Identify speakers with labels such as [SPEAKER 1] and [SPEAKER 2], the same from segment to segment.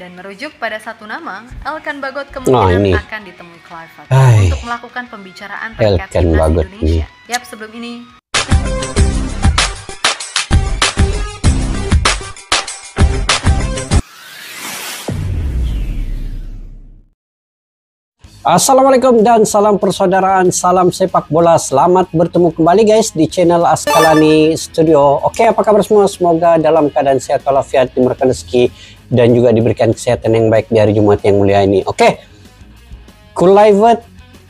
[SPEAKER 1] Dan merujuk pada satu nama, Elkan Bagot kemungkinan akan ditemui Kluivert untuk melakukan pembicaraan terkait timnas Indonesia. Yap, sebelum ini
[SPEAKER 2] Assalamualaikum dan salam persaudaraan, salam sepak bola. Selamat bertemu kembali guys di channel Askalani Studio. Oke, apa kabar semua? Semoga dalam keadaan sehat walafiat, dimurahkan rezeki dan juga diberikan kesehatan yang baik di hari Jumat yang mulia ini. Oke, Kluivert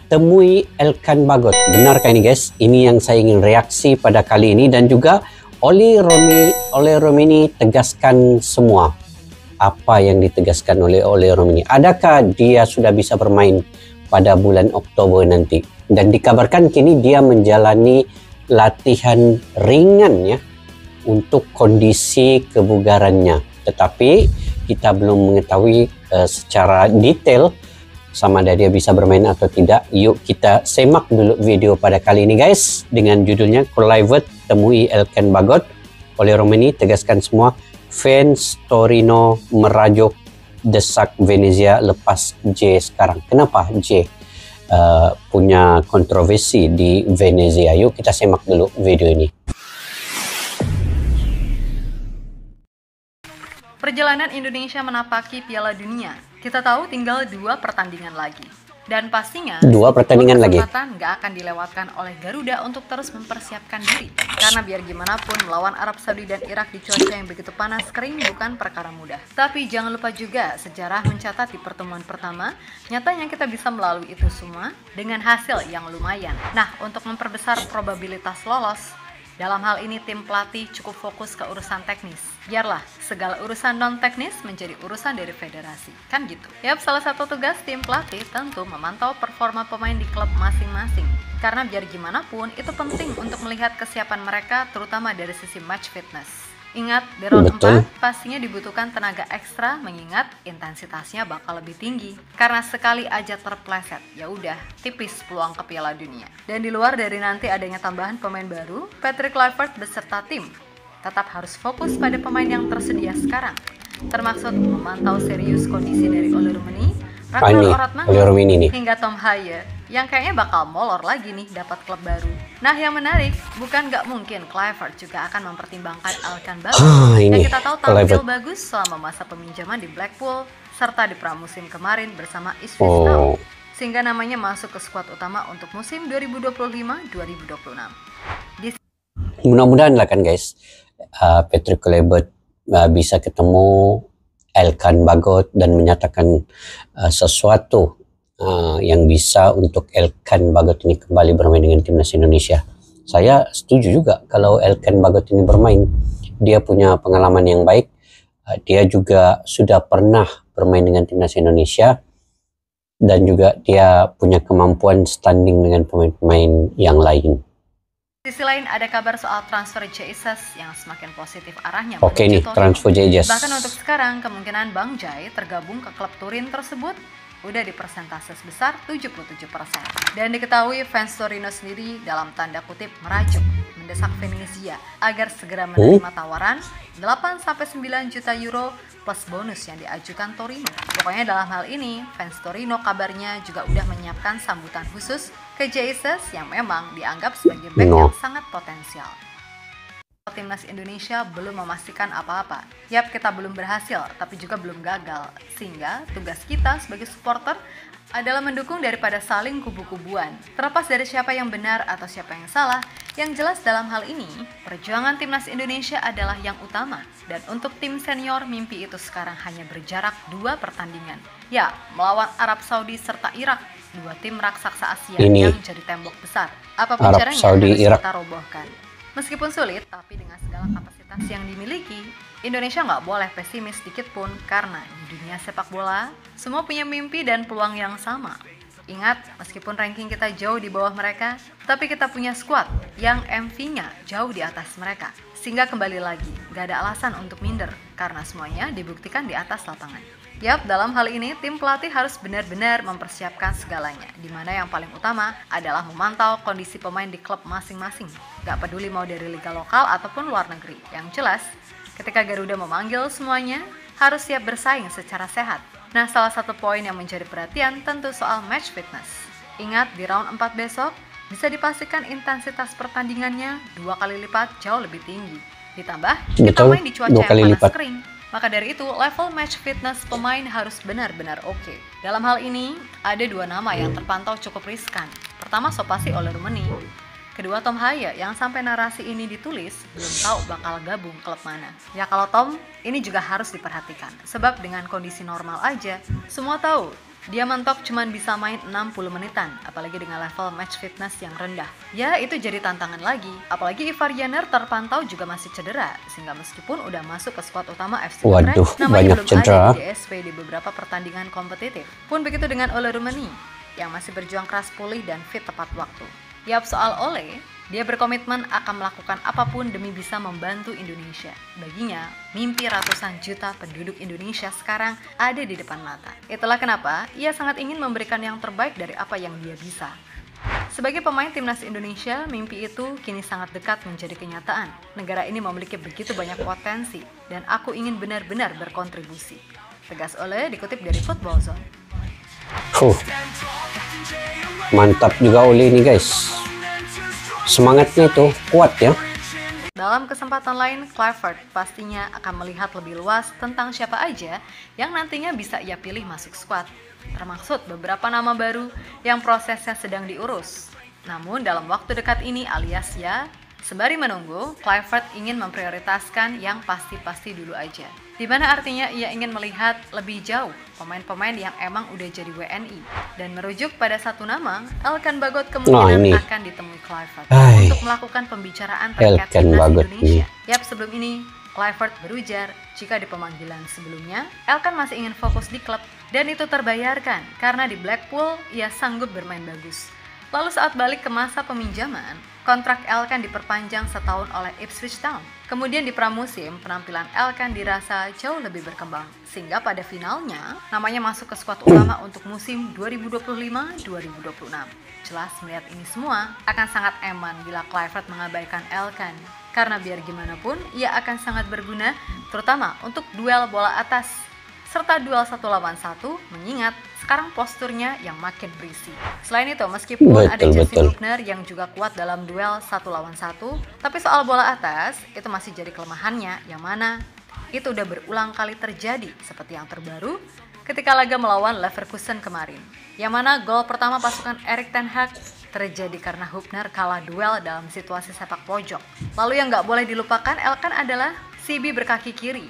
[SPEAKER 2] temui Elkan Bagot. Benarkah ini guys? Ini yang saya ingin reaksi pada kali ini, dan juga Oli Romeni tegaskan semua. Apa yang ditegaskan oleh Romeni? Adakah dia sudah bisa bermain pada bulan Oktober nanti? Dan dikabarkan kini dia menjalani latihan ringan ya untuk kondisi kebugarannya. Tetapi kita belum mengetahui secara detail sama ada dia bisa bermain atau tidak. Yuk kita semak dulu video pada kali ini guys, dengan judulnya Kluivert temui Elkan Bagot. Oli Romeni tegaskan semua. Fans Torino merajuk, desak Venezia lepas J sekarang. Kenapa J punya kontroversi di Venezia? Yuk kita semak dulu video ini.
[SPEAKER 1] Perjalanan Indonesia menapaki Piala Dunia, kita tahu tinggal 2 pertandingan lagi. Dan pastinya
[SPEAKER 2] 2 pertandingan lagi
[SPEAKER 1] nggak akan dilewatkan oleh Garuda untuk terus mempersiapkan diri. Karena biar gimana pun melawan Arab Saudi dan Irak di cuaca yang begitu panas kering bukan perkara mudah. Tapi jangan lupa juga sejarah mencatat di pertemuan pertama, nyatanya kita bisa melalui itu semua dengan hasil yang lumayan. Nah, untuk memperbesar probabilitas lolos, dalam hal ini tim pelatih cukup fokus ke urusan teknis. Biarlah segala urusan non-teknis menjadi urusan dari federasi. Kan gitu. Yap, salah satu tugas tim pelatih tentu memantau performa pemain di klub masing-masing. Karena biar gimana pun itu penting untuk melihat kesiapan mereka terutama dari sisi match fitness. Ingat, di round 4 pastinya dibutuhkan tenaga ekstra mengingat intensitasnya bakal lebih tinggi. Karena sekali aja terpleset, ya udah tipis peluang ke Piala Dunia. Dan di luar dari nanti adanya tambahan pemain baru, Patrick Kluivert beserta tim tetap harus fokus pada pemain yang tersedia sekarang. Termasuk memantau serius kondisi dari Oli Romeni, Ragnar Oratmann, hingga Tom Haye yang kayaknya bakal molor lagi nih dapat klub baru. Nah, yang menarik, bukan nggak mungkin Kluivert juga akan mempertimbangkan Elkan Bagot yang kita tahu tampil bagus selama masa peminjaman di Blackpool serta di pramusim kemarin bersama Ipswich Town, sehingga namanya masuk ke skuad utama untuk musim 2025-2026.
[SPEAKER 2] Mudah-mudahan lah kan guys, Patrick Kluivert bisa ketemu Elkan Bagot dan menyatakan sesuatu yang bisa untuk Elkan Bagot ini kembali bermain dengan timnas Indonesia. Saya setuju juga kalau Elkan Bagot ini bermain. Dia punya pengalaman yang baik. Dia juga sudah pernah bermain dengan timnas Indonesia. Dan juga dia punya kemampuan standing dengan pemain-pemain yang lain.
[SPEAKER 1] Di sisi lain ada kabar soal transfer Jesus yang semakin positif arahnya.
[SPEAKER 2] Oke nih, transfer Jesus.
[SPEAKER 1] Bahkan untuk sekarang kemungkinan Bang Jai tergabung ke klub Turin tersebut udah di persentase sebesar 77%. Dan diketahui fans Torino sendiri dalam tanda kutip merajuk, mendesak Venezia agar segera menerima tawaran 8-9 juta euro plus bonus yang diajukan Torino. Pokoknya dalam hal ini, fans Torino kabarnya juga udah menyiapkan sambutan khusus ke Jesus yang memang dianggap sebagai back yang sangat potensial. Timnas Indonesia belum memastikan apa-apa. Yap, kita belum berhasil, tapi juga belum gagal. Sehingga tugas kita sebagai supporter adalah mendukung daripada saling kubu-kubuan. Terlepas dari siapa yang benar atau siapa yang salah, yang jelas dalam hal ini, perjuangan Timnas Indonesia adalah yang utama. Dan untuk tim senior, mimpi itu sekarang hanya berjarak 2 pertandingan. Ya, melawan Arab Saudi serta Irak, 2 tim raksasa Asia yang jadi tembok besar. Apapun caranya harus kita robohkan. Meskipun sulit, tapi dengan segala kapasitas yang dimiliki, Indonesia nggak boleh pesimis sedikit pun karena di dunia sepak bola, semua punya mimpi dan peluang yang sama. Ingat, meskipun ranking kita jauh di bawah mereka, tapi kita punya skuad yang MV-nya jauh di atas mereka. Sehingga kembali lagi, nggak ada alasan untuk minder karena semuanya dibuktikan di atas lapangan. Yap, dalam hal ini tim pelatih harus benar-benar mempersiapkan segalanya, di mana yang paling utama adalah memantau kondisi pemain di klub masing-masing. Gak peduli mau dari liga lokal ataupun luar negeri. Yang jelas, ketika Garuda memanggil semuanya, harus siap bersaing secara sehat. Nah, salah satu poin yang menjadi perhatian tentu soal match fitness. Ingat, di round 4 besok, bisa dipastikan intensitas pertandingannya 2 kali lipat jauh lebih tinggi. Ditambah, kita main di cuaca yang panas kering. Maka dari itu, level match fitness pemain harus benar-benar oke. Dalam hal ini, ada 2 nama yang terpantau cukup riskan. Pertama, so pasti Ole Rummenigge. Kedua, Tom Haya yang sampai narasi ini ditulis belum tahu bakal gabung klub mana. Ya kalau Tom, ini juga harus diperhatikan. Sebab dengan kondisi normal aja, semua tahu dia mentok cuman bisa main 60 menitan, apalagi dengan level match fitness yang rendah. Ya itu jadi tantangan lagi, apalagi Ivar Jenner terpantau juga masih cedera, sehingga meskipun udah masuk ke skuad utama FC Utrecht, namanya belum ada di DSP di beberapa pertandingan kompetitif. Pun begitu dengan Ole Rummenigge, yang masih berjuang keras pulih dan fit tepat waktu. Yap, soal Ole, dia berkomitmen akan melakukan apapun demi bisa membantu Indonesia. Baginya, mimpi ratusan juta penduduk Indonesia sekarang ada di depan mata. Itulah kenapa ia sangat ingin memberikan yang terbaik dari apa yang dia bisa. Sebagai pemain timnas Indonesia, mimpi itu kini sangat dekat menjadi kenyataan. Negara ini memiliki begitu banyak potensi, dan aku ingin benar-benar berkontribusi. Tegas Ole dikutip dari Football Zone.
[SPEAKER 2] Mantap juga Ole ini guys. Semangatnya itu kuat ya.
[SPEAKER 1] Dalam kesempatan lain, Kluivert pastinya akan melihat lebih luas tentang siapa aja yang nantinya bisa ia pilih masuk skuad, termasuk beberapa nama baru yang prosesnya sedang diurus. Namun dalam waktu dekat ini alias ya, sembari menunggu, Kluivert ingin memprioritaskan yang pasti-pasti dulu aja. Dimana artinya ia ingin melihat lebih jauh pemain-pemain yang emang udah jadi WNI. Dan merujuk pada satu nama, Elkan Bagot kemungkinan akan ditemui Kluivert untuk melakukan pembicaraan terkait timnas Indonesia. Yap, sebelum ini Kluivert berujar jika di pemanggilan sebelumnya, Elkan masih ingin fokus di klub dan itu terbayarkan karena di Blackpool ia sanggup bermain bagus. Lalu saat balik ke masa peminjaman, kontrak Elkan diperpanjang setahun oleh Ipswich Town. Kemudian di pramusim, penampilan Elkan dirasa jauh lebih berkembang. Sehingga pada finalnya, namanya masuk ke skuad utama untuk musim 2025-2026. Jelas melihat ini semua, akan sangat eman bila Kluivert mengabaikan Elkan. Karena biar gimana pun, ia akan sangat berguna, terutama untuk duel bola atas. Serta duel 1 lawan 1, mengingat sekarang posturnya yang makin berisi. Selain itu, meskipun ada Justin Hubner yang juga kuat dalam duel 1 lawan 1, tapi soal bola atas, itu masih jadi kelemahannya, yang mana itu udah berulang kali terjadi, seperti yang terbaru ketika laga melawan Leverkusen kemarin. Yang mana gol pertama pasukan Erik ten Hag terjadi karena Hubner kalah duel dalam situasi sepak pojok. Lalu yang nggak boleh dilupakan Elkan adalah CB berkaki kiri,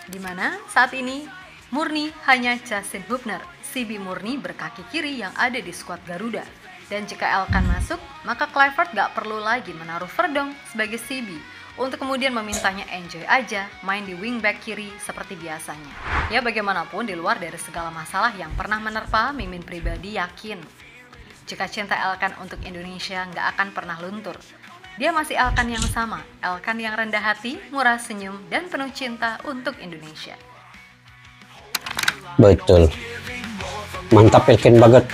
[SPEAKER 1] dimana saat ini murni hanya Justin Hubner, CB murni berkaki kiri yang ada di skuad Garuda. Dan jika Elkan masuk, maka Kluivert gak perlu lagi menaruh Verdonk sebagai CB untuk kemudian memintanya enjoy aja main di wingback kiri seperti biasanya. Ya bagaimanapun di luar dari segala masalah yang pernah menerpa, Mimin pribadi yakin jika cinta Elkan untuk Indonesia gak akan pernah luntur. Dia masih Elkan yang sama, Elkan yang rendah hati, murah senyum, dan penuh cinta untuk Indonesia.
[SPEAKER 2] Betul. Mantap Elkan Bagot.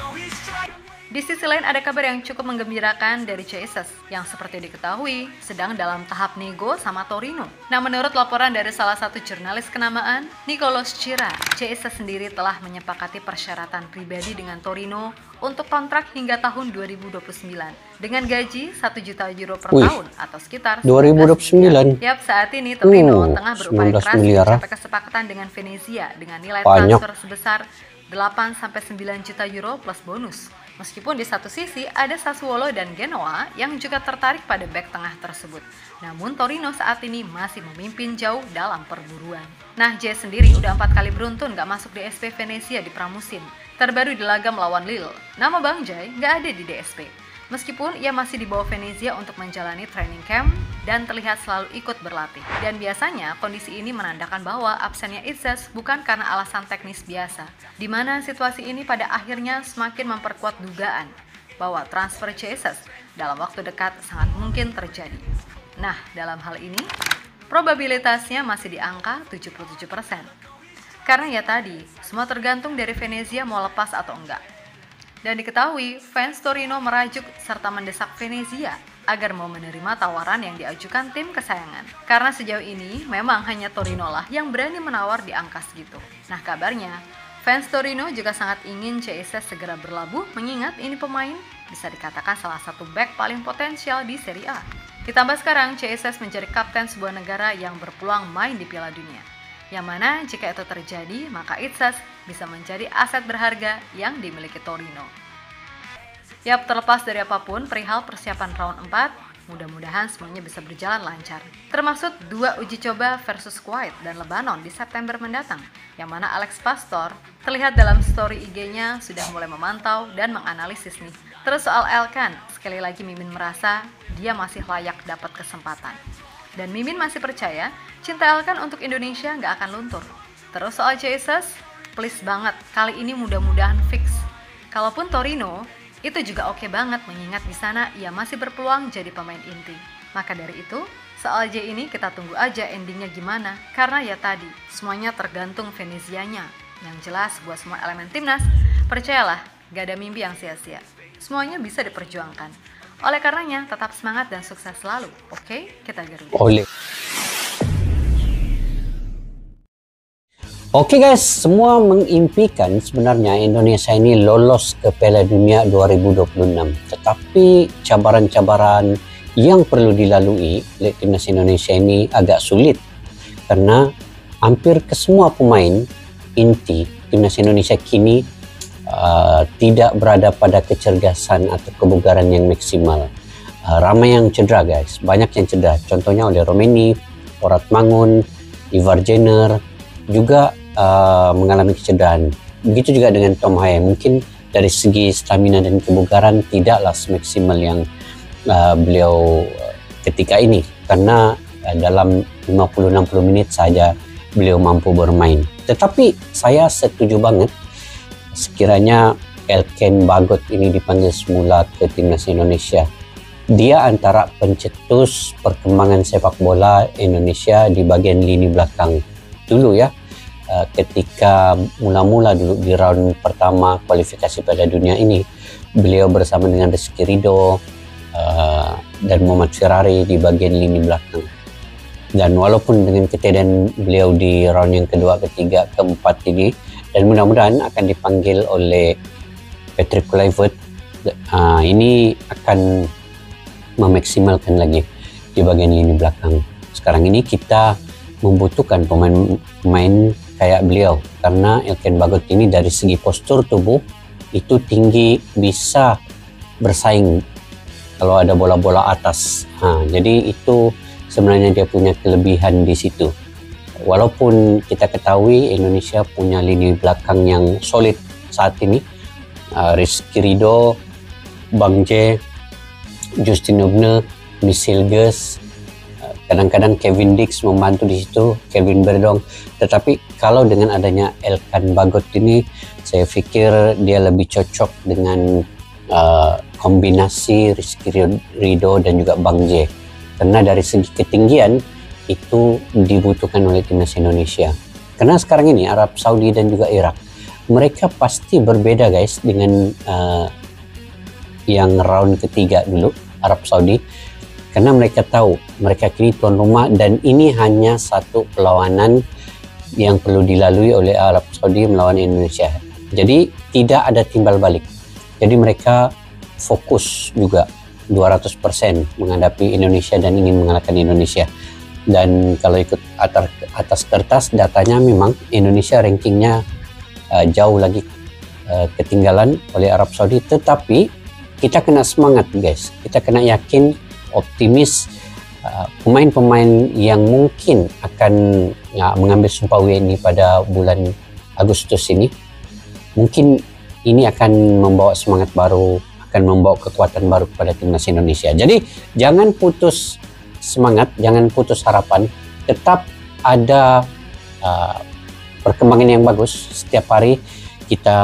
[SPEAKER 1] Di sisi lain ada kabar yang cukup menggembirakan dari Jesus yang seperti diketahui sedang dalam tahap nego sama Torino. Nah, menurut laporan dari salah satu jurnalis kenamaan, Nicolas Cira, Jesus sendiri telah menyepakati persyaratan pribadi dengan Torino untuk kontrak hingga tahun 2029 dengan gaji 1 juta euro per tahun atau sekitar
[SPEAKER 2] 2029.
[SPEAKER 1] Yap, saat ini Torino tengah berupaya keras mencapai kesepakatan dengan Venezia dengan nilai transfer sebesar 8-9 juta euro plus bonus. Meskipun di satu sisi ada Sassuolo dan Genoa yang juga tertarik pada bek tengah tersebut. Namun Torino saat ini masih memimpin jauh dalam perburuan. Nah, J sendiri udah 4 kali beruntun gak masuk DSP Venezia di pramusim. Terbaru di laga melawan Lille. Nama Bang Jai gak ada di DSP. Meskipun ia masih dibawa Venezia untuk menjalani training camp dan terlihat selalu ikut berlatih. Dan biasanya kondisi ini menandakan bahwa absennya Izzas bukan karena alasan teknis biasa, di mana situasi ini pada akhirnya semakin memperkuat dugaan bahwa transfer Jesus dalam waktu dekat sangat mungkin terjadi. Nah, dalam hal ini, probabilitasnya masih di angka 77%. Karena ya tadi, semua tergantung dari Venezia mau lepas atau enggak. Dan diketahui, fans Torino merajuk serta mendesak Venezia agar mau menerima tawaran yang diajukan tim kesayangan. Karena sejauh ini memang hanya Torino lah yang berani menawar di angka segitu. Nah kabarnya, fans Torino juga sangat ingin CSS segera berlabuh mengingat ini pemain bisa dikatakan salah satu back paling potensial di Serie A. Ditambah sekarang CSS menjadi kapten sebuah negara yang berpeluang main di Piala Dunia. Yang mana jika itu terjadi, maka Itzas bisa menjadi aset berharga yang dimiliki Torino. Yap, terlepas dari apapun perihal persiapan round 4, mudah-mudahan semuanya bisa berjalan lancar. Termasuk 2 uji coba versus Kuwait dan Lebanon di September mendatang, yang mana Alex Pastor terlihat dalam story IG-nya sudah mulai memantau dan menganalisis nih. Terus soal Elkan, sekali lagi Mimin merasa dia masih layak dapat kesempatan. Dan Mimin masih percaya cinta Elkan untuk Indonesia nggak akan luntur. Terus soal Jesus, please banget, kali ini mudah-mudahan fix. Kalaupun Torino, itu juga oke banget mengingat di sana ia masih berpeluang jadi pemain inti. Maka dari itu, soal J ini kita tunggu aja endingnya gimana. Karena ya tadi, semuanya tergantung Venezianya. Yang jelas buat semua elemen timnas, percayalah gak ada mimpi yang sia-sia. Semuanya bisa diperjuangkan. Oleh karenanya, tetap semangat dan sukses selalu. Oke, kita Garuda.
[SPEAKER 2] Oke guys, semua mengimpikan sebenarnya Indonesia ini lolos ke Piala Dunia 2026. Tetapi cabaran-cabaran yang perlu dilalui oleh timnas Indonesia ini agak sulit. Karena hampir kesemua pemain inti timnas Indonesia kini tidak berada pada kecergasan atau kebugaran yang maksimal. Ramai yang cedera guys, banyak yang cedera. Contohnya oleh Romeni, Orat Mangun, Ivar Jenner, juga mengalami kecederaan. Begitu juga dengan Tom Haye. Mungkin dari segi stamina dan kebugaran tidaklah semaksimal yang beliau ketika ini, karena dalam 50-60 menit saja beliau mampu bermain. Tetapi saya setuju banget sekiranya Elkan Bagot ini dipanggil semula ke timnas Indonesia. Dia antara pencetus perkembangan sepak bola Indonesia di bagian lini belakang dulu ya. Ketika mula-mula dulu di round pertama kualifikasi Piala Dunia ini, beliau bersama dengan Rizky Ridho dan Muhammad Ferrari di bagian lini belakang. Dan walaupun dengan ketiadaan beliau di round yang kedua, ketiga, keempat ini, dan mudah-mudahan akan dipanggil oleh Patrick Kluivert, ini akan memaksimalkan lagi di bagian lini belakang. Sekarang ini kita membutuhkan pemain kayak beliau, karena Elkan Bagot ini dari segi postur tubuh itu tinggi, bisa bersaing kalau ada bola-bola atas. Jadi itu sebenarnya dia punya kelebihan di situ. Walaupun kita ketahui Indonesia punya lini belakang yang solid saat ini, Rizky Ridho, Bang J, Justin Hubner, Michel Ges, kadang-kadang Kevin Dix membantu di situ, Kevin Berdong. Tetapi kalau dengan adanya Elkan Bagot ini, saya pikir dia lebih cocok dengan kombinasi Rizky Ridho dan juga Bang J. Karena dari segi ketinggian itu dibutuhkan oleh timnas Indonesia. Karena sekarang ini Arab Saudi dan juga Irak, mereka pasti berbeda guys dengan yang round ketiga dulu, Arab Saudi. Karena mereka tahu mereka kini tuan rumah dan ini hanya satu perlawanan yang perlu dilalui oleh Arab Saudi melawan Indonesia. Jadi tidak ada timbal balik. Jadi mereka fokus juga 200% menghadapi Indonesia dan ingin mengalahkan Indonesia. Dan kalau ikut atas kertas datanya memang Indonesia rankingnya jauh lagi ketinggalan oleh Arab Saudi. Tetapi kita kena semangat guys, kita kena yakin, optimis. Pemain-pemain yang mungkin akan mengambil sumpah WNI pada bulan Agustus ini, mungkin ini akan membawa semangat baru, akan membawa kekuatan baru kepada timnas Indonesia. Jadi jangan putus semangat, jangan putus harapan, tetap ada perkembangan yang bagus. Setiap hari kita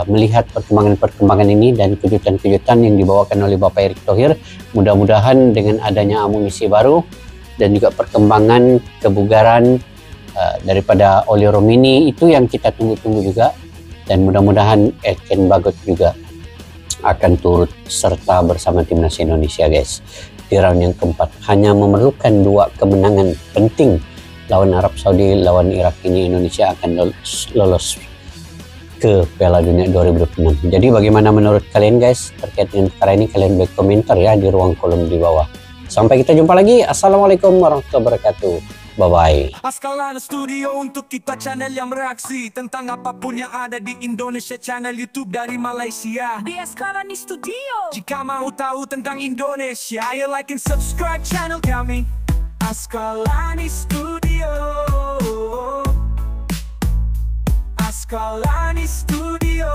[SPEAKER 2] melihat perkembangan-perkembangan ini dan kejutan-kejutan yang dibawakan oleh Bapak Erick Thohir. Mudah-mudahan dengan adanya amunisi baru dan juga perkembangan kebugaran daripada Oli Romeni, itu yang kita tunggu-tunggu juga. Dan mudah-mudahan Elkan Bagot juga akan turut serta bersama timnas Indonesia guys di round yang keempat. Hanya memerlukan 2 kemenangan penting lawan Arab Saudi, lawan Irak, ini Indonesia akan lolos ke Piala Dunia 2026. Jadi bagaimana menurut kalian guys terkait dengan perkara ini? Kalian boleh komentar ya di ruang kolom di bawah. Sampai kita jumpa lagi. Assalamualaikum warahmatullahi wabarakatuh. Bye-bye.
[SPEAKER 3] Askalani Studio untuk kita channel yang bereaksi tentang apapun yang ada di Indonesia, channel YouTube dari Malaysia di Askalani Studio. Jika mau tahu tentang Indonesia, ayo like and subscribe channel kami Askalani Studio. Askalani Studio.